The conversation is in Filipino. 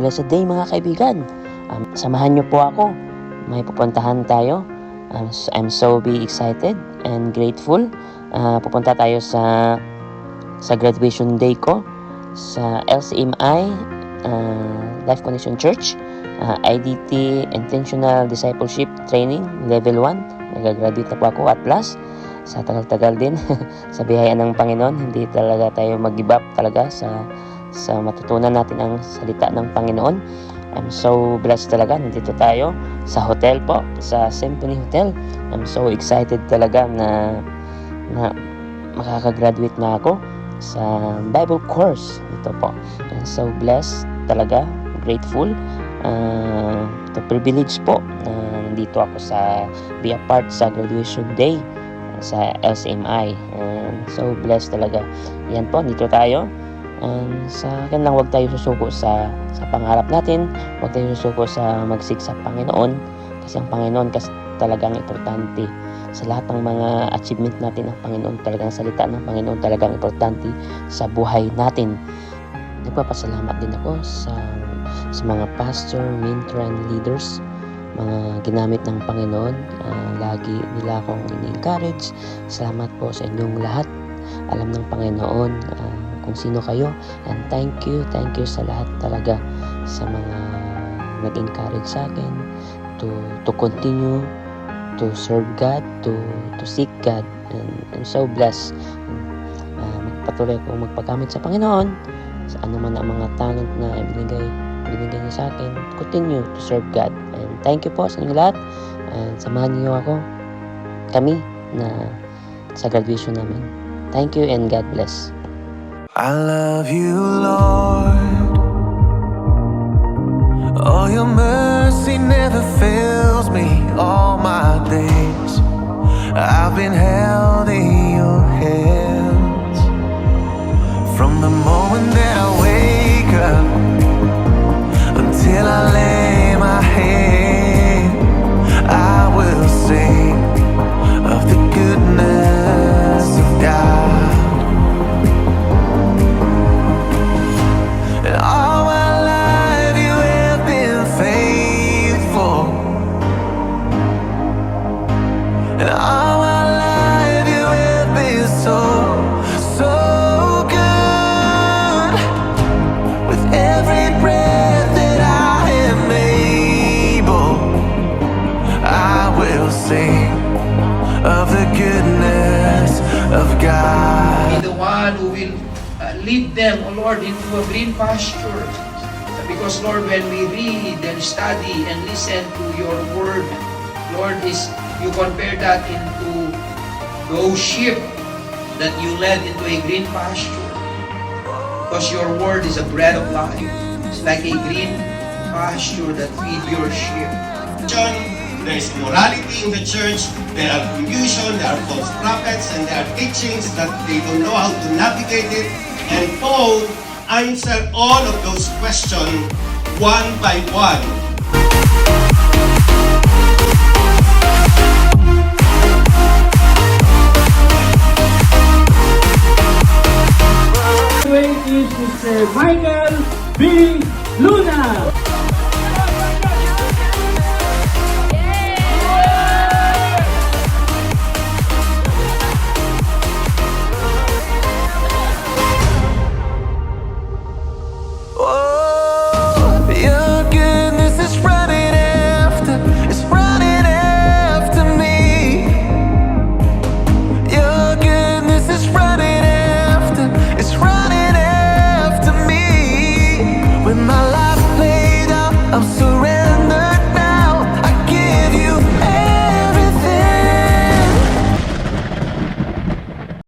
blessed day mga kaibigan. Samahan niyo po ako. May pupuntahan tayo. I'm so excited and grateful. Pupunta tayo sa graduation day ko sa LCMI Life Connection Church, IDT Intentional Discipleship Training Level 1. Nagagraduate na po ako at last. Sa tagal-tagal din sa biyaya ng Panginoon, hindi talaga tayo mag-give up talaga sa matutunan natin ang salita ng Panginoon. I'm so blessed talaga. Nandito tayo sa hotel po, sa Symphony Hotel. I'm so excited talaga na makakagraduate na ako sa Bible course. Ito po. I'm so blessed talaga, grateful. The privilege po na nandito ako be a part sa graduation day sa LCMI. So blessed talaga. Yan po, dito tayo. Sa akin lang, huwag tayo susuko sa pangarap natin. Huwag tayo susuko sa magsik sa Panginoon. Kasi ang Panginoon kasi talagang importante. Sa lahat ng mga achievement natin, ang Panginoon talagang salita ng Panginoon talagang importante sa buhay natin. Nagpapasalamat din ako sa mga pastor, mentor, and leaders, mga ginamit ng Panginoon. Lagi nila akong ini-encourage. Salamat po sa inyong lahat. Alam ng Panginoon kung sino kayo, and thank you sa lahat talaga sa mga nag-encourage sa akin to continue to serve God, to seek God. And I'm so blessed. Magpatuloy akong magpagamit sa Panginoon sa anuman ang mga talent na binigay niyo sa akin. Continue to serve God. And thank you po sa inyo lahat. And samahan niyo kami na sa graduation namin. Thank you and God bless. I love you, Lord. Oh, your mercy never fails me all my days. I've been held in your hands from the moment that I wake up until I lay my head. I will sing of the goodness of God. And all my life you have been faithful. And all my life you have been so good. With every breath that I am able, I will sing of the goodness of God. Be the one who will lead them, O Lord, into a green pasture. Because, Lord, when we read and study and listen to your word, Lord, you compare that into those sheep that you led into a green pasture. Because your word is a bread of life. It's like a green pasture that feed your sheep. There is immorality in the church, there are confusion, there are false prophets, and there are teachings that they don't know how to navigate it. And Paul answered all of those questions one by one. Is Mr. Michael B. Luna.